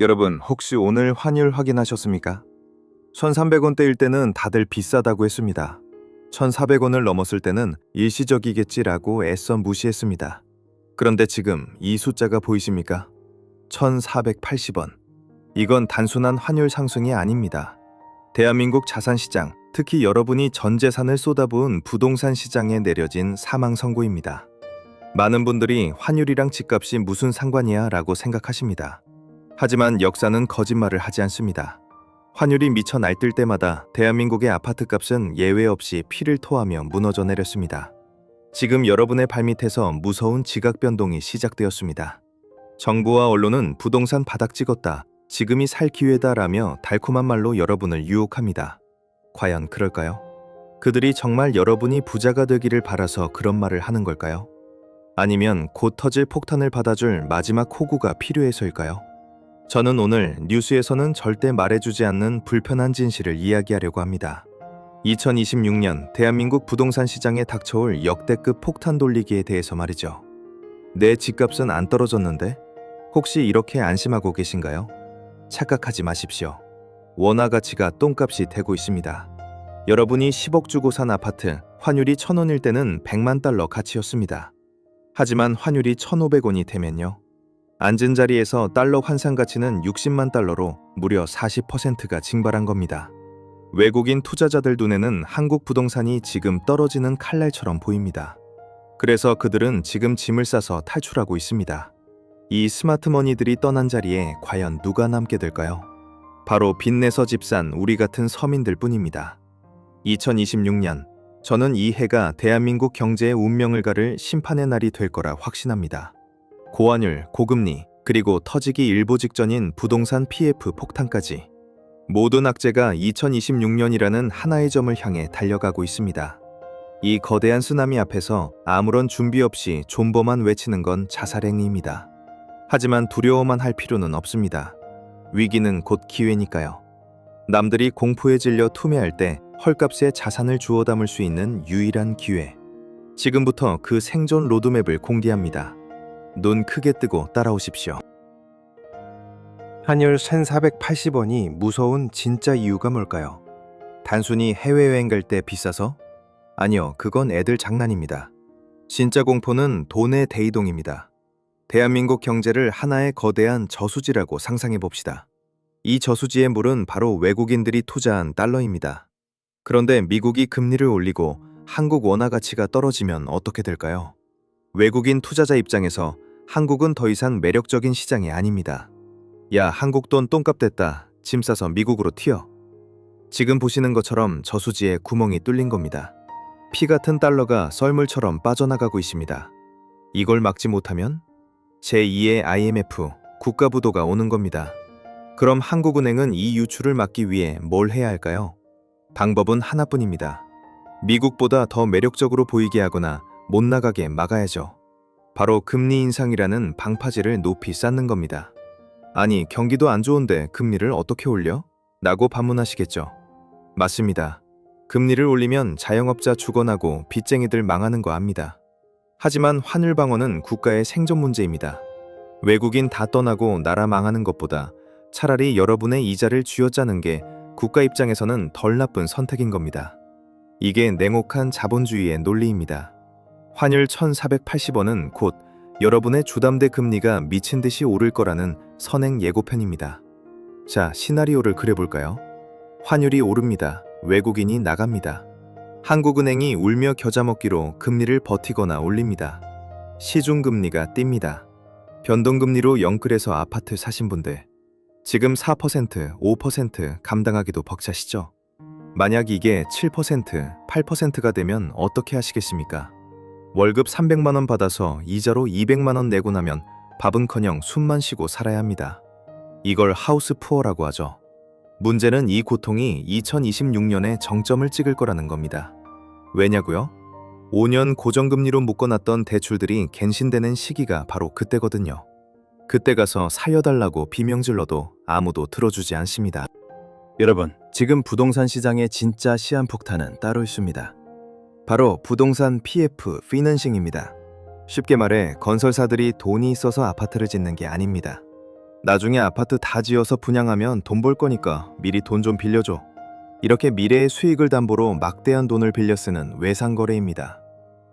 여러분, 혹시 오늘 환율 확인하셨습니까? 1,300원대일 때는 다들 비싸다고 했습니다. 1,400원을 넘었을 때는 일시적이겠지라고 애써 무시했습니다. 그런데 지금 이 숫자가 보이십니까? 1,480원. 이건 단순한 환율 상승이 아닙니다. 대한민국 자산시장, 특히 여러분이 전 재산을 쏟아부은 부동산 시장에 내려진 사망 선고입니다. 많은 분들이 환율이랑 집값이 무슨 상관이야 라고 생각하십니다. 하지만 역사는 거짓말을 하지 않습니다. 환율이 미쳐 날뛸 때마다 대한민국의 아파트값은 예외 없이 피를 토하며 무너져 내렸습니다. 지금 여러분의 발밑에서 무서운 지각 변동이 시작되었습니다. 정부와 언론은 부동산 바닥 찍었다, 지금이 살 기회다라며 달콤한 말로 여러분을 유혹합니다. 과연 그럴까요? 그들이 정말 여러분이 부자가 되기를 바라서 그런 말을 하는 걸까요? 아니면 곧 터질 폭탄을 받아줄 마지막 호구가 필요해서일까요? 저는 오늘 뉴스에서는 절대 말해주지 않는 불편한 진실을 이야기하려고 합니다. 2026년 대한민국 부동산 시장에 닥쳐올 역대급 폭탄 돌리기에 대해서 말이죠. 내 집값은 안 떨어졌는데? 혹시 이렇게 안심하고 계신가요? 착각하지 마십시오. 원화 가치가 똥값이 되고 있습니다. 여러분이 10억 주고 산 아파트, 환율이 1,000원일 때는 100만 달러 가치였습니다. 하지만 환율이 1,500원이 되면요. 앉은 자리에서 달러 환산 가치는 60만 달러로 무려 40%가 증발한 겁니다. 외국인 투자자들 눈에는 한국 부동산이 지금 떨어지는 칼날처럼 보입니다. 그래서 그들은 지금 짐을 싸서 탈출하고 있습니다. 이 스마트머니들이 떠난 자리에 과연 누가 남게 될까요? 바로 빚내서 집 산 우리 같은 서민들 뿐입니다. 2026년, 저는 이 해가 대한민국 경제의 운명을 가를 심판의 날이 될 거라 확신합니다. 고환율, 고금리, 그리고 터지기 일보 직전인 부동산 PF 폭탄까지 모든 악재가 2026년이라는 하나의 점을 향해 달려가고 있습니다. 이 거대한 쓰나미 앞에서 아무런 준비 없이 존버만 외치는 건 자살행위입니다. 하지만 두려워만 할 필요는 없습니다. 위기는 곧 기회니까요. 남들이 공포에 질려 투매할 때 헐값에 자산을 주워 담을 수 있는 유일한 기회. 지금부터 그 생존 로드맵을 공개합니다. 눈 크게 뜨고 따라오십시오. 환율 1,480원이 무서운 진짜 이유가 뭘까요? 단순히 해외여행 갈 때 비싸서? 아니요, 그건 애들 장난입니다. 진짜 공포는 돈의 대이동입니다. 대한민국 경제를 하나의 거대한 저수지라고 상상해 봅시다. 이 저수지의 물은 바로 외국인들이 투자한 달러입니다. 그런데 미국이 금리를 올리고 한국 원화 가치가 떨어지면 어떻게 될까요? 외국인 투자자 입장에서 한국은 더 이상 매력적인 시장이 아닙니다. 야, 한국 돈 똥값 됐다. 짐 싸서 미국으로 튀어. 지금 보시는 것처럼 저수지에 구멍이 뚫린 겁니다. 피 같은 달러가 썰물처럼 빠져나가고 있습니다. 이걸 막지 못하면 제2의 IMF, 국가부도가 오는 겁니다. 그럼 한국은행은 이 유출을 막기 위해 뭘 해야 할까요? 방법은 하나뿐입니다. 미국보다 더 매력적으로 보이게 하거나 못 나가게 막아야죠. 바로 금리 인상이라는 방파제를 높이 쌓는 겁니다. 아니, 경기도 안 좋은데 금리를 어떻게 올려? 라고 반문하시겠죠. 맞습니다. 금리를 올리면 자영업자 죽어나고 빚쟁이들 망하는 거 압니다. 하지만 환율 방어는 국가의 생존 문제입니다. 외국인 다 떠나고 나라 망하는 것보다 차라리 여러분의 이자를 쥐어짜는 게 국가 입장에서는 덜 나쁜 선택인 겁니다. 이게 냉혹한 자본주의의 논리입니다. 환율 1,480원은 곧 여러분의 주담대 금리가 미친 듯이 오를 거라는 선행 예고편입니다. 자, 시나리오를 그려볼까요? 환율이 오릅니다. 외국인이 나갑니다. 한국은행이 울며 겨자 먹기로 금리를 버티거나 올립니다. 시중금리가 뜁니다. 변동금리로 영끌해서 아파트 사신 분들, 지금 4%, 5% 감당하기도 벅차시죠? 만약 이게 7%, 8%가 되면 어떻게 하시겠습니까? 월급 300만 원 받아서 이자로 200만 원 내고 나면 밥은커녕 숨만 쉬고 살아야 합니다. 이걸 하우스 푸어라고 하죠. 문제는 이 고통이 2026년에 정점을 찍을 거라는 겁니다. 왜냐고요? 5년 고정금리로 묶어놨던 대출들이 갱신되는 시기가 바로 그때거든요. 그때 가서 살려달라고 비명질러도 아무도 들어주지 않습니다. 여러분, 지금 부동산 시장의 진짜 시한폭탄은 따로 있습니다. 바로 부동산 PF, 피넌싱입니다. 쉽게 말해 건설사들이 돈이 있어서 아파트를 짓는 게 아닙니다. 나중에 아파트 다 지어서 분양하면 돈 벌 거니까 미리 돈 좀 빌려줘. 이렇게 미래의 수익을 담보로 막대한 돈을 빌려 쓰는 외상거래입니다.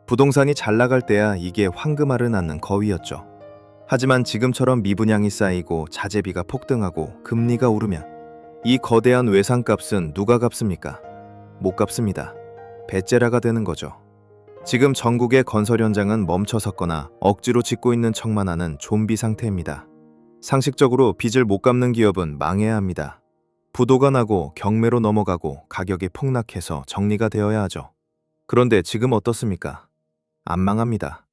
부동산이 잘 나갈 때야 이게 황금알을 낳는 거위였죠. 하지만 지금처럼 미분양이 쌓이고 자재비가 폭등하고 금리가 오르면 이 거대한 외상값은 누가 갚습니까? 못 갚습니다. 배째라가 되는 거죠. 지금 전국의 건설 현장은 멈춰섰거나 억지로 짓고 있는 척만 하는 좀비 상태입니다. 상식적으로 빚을 못 갚는 기업은 망해야 합니다. 부도가 나고 경매로 넘어가고 가격이 폭락해서 정리가 되어야 하죠. 그런데 지금 어떻습니까? 안 망합니다.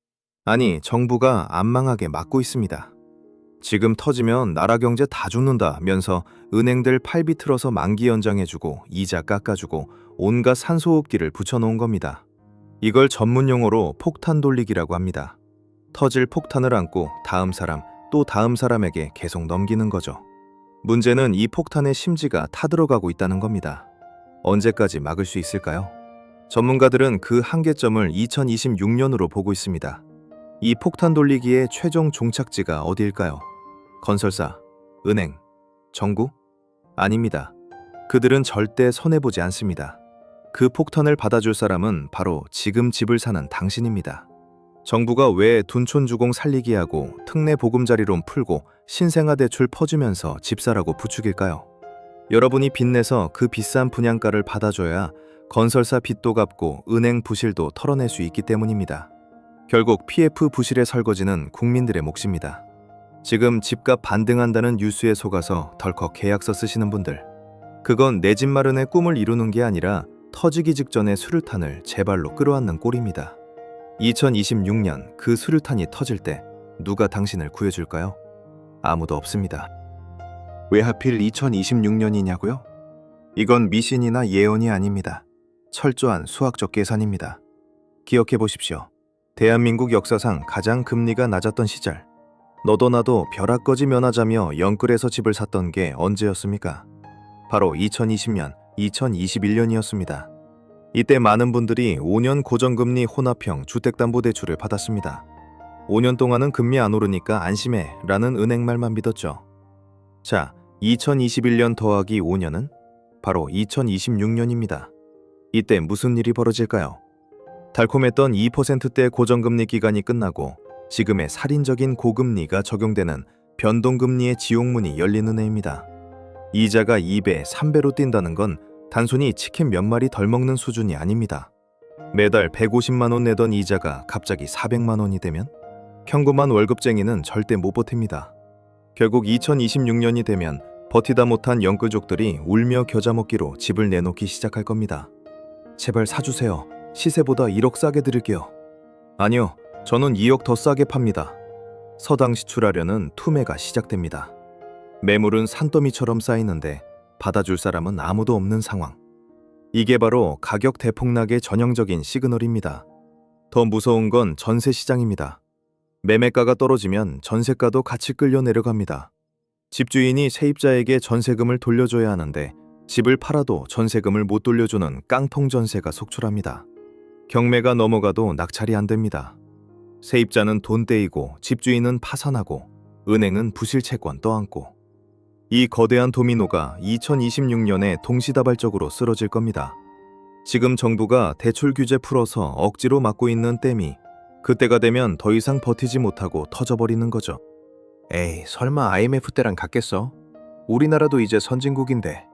아니, 정부가 안 망하게 막고 있습니다. 지금 터지면 나라 경제 다 죽는다면서 은행들 팔 비틀어서 만기 연장해주고 이자 깎아주고 온갖 산소호흡기를 붙여놓은 겁니다. 이걸 전문 용어로 폭탄 돌리기라고 합니다. 터질 폭탄을 안고 다음 사람 또 다음 사람에게 계속 넘기는 거죠. 문제는 이 폭탄의 심지가 타들어가고 있다는 겁니다. 언제까지 막을 수 있을까요? 전문가들은 그 한계점을 2026년으로 보고 있습니다. 이 폭탄 돌리기의 최종 종착지가 어디일까요? 건설사, 은행, 정부? 아닙니다. 그들은 절대 손해보지 않습니다. 그 폭탄을 받아줄 사람은 바로 지금 집을 사는 당신입니다. 정부가 왜 둔촌주공 살리기 하고 특례 보금자리론 풀고 신생아 대출 퍼주면서 집 사라고 부추길까요? 여러분이 빚내서 그 비싼 분양가를 받아줘야 건설사 빚도 갚고 은행 부실도 털어낼 수 있기 때문입니다. 결국 PF 부실의 설거지는 국민들의 몫입니다. 지금 집값 반등한다는 뉴스에 속아서 덜컥 계약서 쓰시는 분들, 그건 내 집 마련의 꿈을 이루는 게 아니라 터지기 직전에 수류탄을 제 발로 끌어안는 꼴입니다. 2026년 그 수류탄이 터질 때 누가 당신을 구해줄까요? 아무도 없습니다. 왜 하필 2026년이냐고요? 이건 미신이나 예언이 아닙니다. 철저한 수학적 계산입니다. 기억해 보십시오. 대한민국 역사상 가장 금리가 낮았던 시절, 너도 나도 벼락거지 면하자며 영끌에서 집을 샀던 게 언제였습니까? 바로 2020년, 2021년이었습니다. 이때 많은 분들이 5년 고정금리 혼합형 주택담보대출을 받았습니다. 5년 동안은 금리 안 오르니까 안심해 라는 은행 말만 믿었죠. 자, 2021년 더하기 5년은 바로 2026년입니다. 이때 무슨 일이 벌어질까요? 달콤했던 2%대 고정금리 기간이 끝나고 지금의 살인적인 고금리가 적용되는 변동금리의 지옥문이 열리는 해입니다. 이자가 2배, 3배로 뛴다는 건 단순히 치킨 몇 마리 덜 먹는 수준이 아닙니다. 매달 150만 원 내던 이자가 갑자기 400만 원이 되면 평범한 월급쟁이는 절대 못 버팁니다. 결국 2026년이 되면 버티다 못한 영끌족들이 울며 겨자 먹기로 집을 내놓기 시작할 겁니다. 제발 사주세요. 시세보다 1억 싸게 드릴게요. 아니요, 저는 2억 더 싸게 팝니다. 서당 시출하려는 투매가 시작됩니다. 매물은 산더미처럼 쌓이는데 받아줄 사람은 아무도 없는 상황. 이게 바로 가격 대폭락의 전형적인 시그널입니다. 더 무서운 건 전세 시장입니다. 매매가가 떨어지면 전세가도 같이 끌려 내려갑니다. 집주인이 세입자에게 전세금을 돌려줘야 하는데 집을 팔아도 전세금을 못 돌려주는 깡통 전세가 속출합니다. 경매가 넘어가도 낙찰이 안 됩니다. 세입자는 돈 떼이고 집주인은 파산하고 은행은 부실 채권 떠안고, 이 거대한 도미노가 2026년에 동시다발적으로 쓰러질 겁니다. 지금 정부가 대출 규제 풀어서 억지로 막고 있는 댐이 그때가 되면 더 이상 버티지 못하고 터져버리는 거죠. 에이, 설마 IMF 때랑 같겠어? 우리나라도 이제 선진국인데.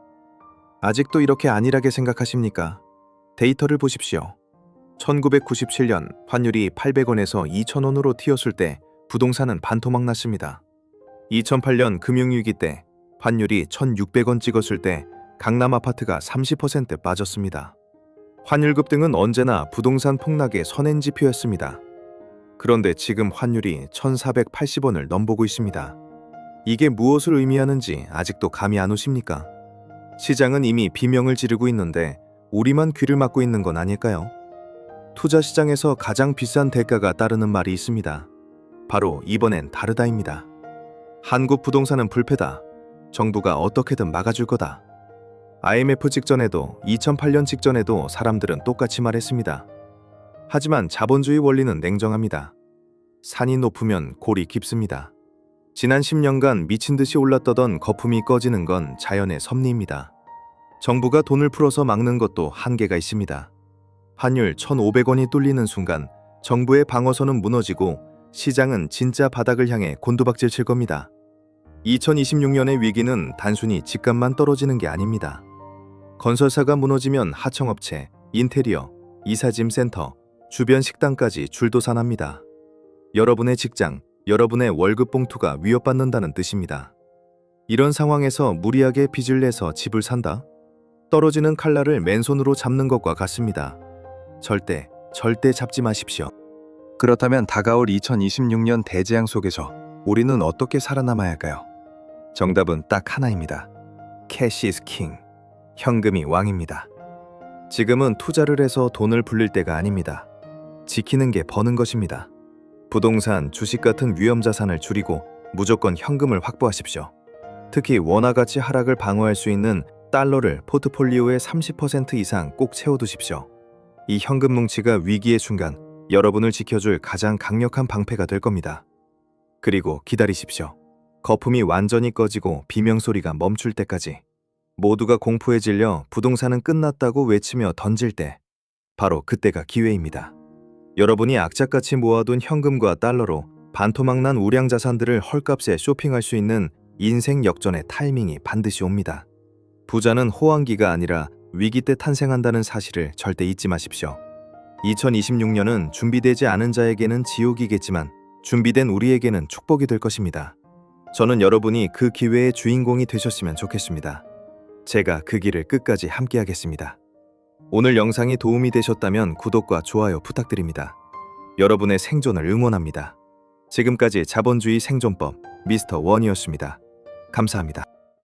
아직도 이렇게 안일하게 생각하십니까? 데이터를 보십시오. 1997년 환율이 800원에서 2,000원으로 튀었을 때 부동산은 반토막 났습니다. 2008년 금융위기 때 환율이 1,600원 찍었을 때 강남 아파트가 30% 빠졌습니다. 환율 급등은 언제나 부동산 폭락의 선행지표였습니다. 그런데 지금 환율이 1,480원을 넘보고 있습니다. 이게 무엇을 의미하는지 아직도 감이 안 오십니까? 시장은 이미 비명을 지르고 있는데 우리만 귀를 막고 있는 건 아닐까요? 투자 시장에서 가장 비싼 대가가 따르는 말이 있습니다. 바로 이번엔 다르다입니다. 한국 부동산은 불패다. 정부가 어떻게든 막아줄 거다. IMF 직전에도 2008년 직전에도 사람들은 똑같이 말했습니다. 하지만 자본주의 원리는 냉정합니다. 산이 높으면 골이 깊습니다. 지난 10년간 미친 듯이 올랐던 거품이 꺼지는 건 자연의 섭리입니다. 정부가 돈을 풀어서 막는 것도 한계가 있습니다. 환율 1,500원이 뚫리는 순간 정부의 방어선은 무너지고 시장은 진짜 바닥을 향해 곤두박질 칠 겁니다. 2026년의 위기는 단순히 집값만 떨어지는 게 아닙니다. 건설사가 무너지면 하청업체, 인테리어, 이사짐 센터, 주변 식당까지 줄도산합니다. 여러분의 직장, 여러분의 월급 봉투가 위협받는다는 뜻입니다. 이런 상황에서 무리하게 빚을 내서 집을 산다? 떨어지는 칼날을 맨손으로 잡는 것과 같습니다. 절대 잡지 마십시오. 그렇다면 다가올 2026년 대재앙 속에서 우리는 어떻게 살아남아야 할까요? 정답은 딱 하나입니다. Cash is king. 현금이 왕입니다. 지금은 투자를 해서 돈을 불릴 때가 아닙니다. 지키는 게 버는 것입니다. 부동산, 주식 같은 위험 자산을 줄이고 무조건 현금을 확보하십시오. 특히 원화 가치 하락을 방어할 수 있는 달러를 포트폴리오의 30% 이상 꼭 채워두십시오. 이 현금 뭉치가 위기의 순간 여러분을 지켜줄 가장 강력한 방패가 될 겁니다. 그리고 기다리십시오. 거품이 완전히 꺼지고 비명소리가 멈출 때까지. 모두가 공포에 질려 부동산은 끝났다고 외치며 던질 때, 바로 그때가 기회입니다. 여러분이 악착같이 모아둔 현금과 달러로 반토막난 우량 자산들을 헐값에 쇼핑할 수 있는 인생 역전의 타이밍이 반드시 옵니다. 부자는 호황기가 아니라 위기 때 탄생한다는 사실을 절대 잊지 마십시오. 2026년은 준비되지 않은 자에게는 지옥이겠지만 준비된 우리에게는 축복이 될 것입니다. 저는 여러분이 그 기회의 주인공이 되셨으면 좋겠습니다. 제가 그 길을 끝까지 함께하겠습니다. 오늘 영상이 도움이 되셨다면 구독과 좋아요 부탁드립니다. 여러분의 생존을 응원합니다. 지금까지 자본주의 생존법 미스터 원이었습니다. 감사합니다.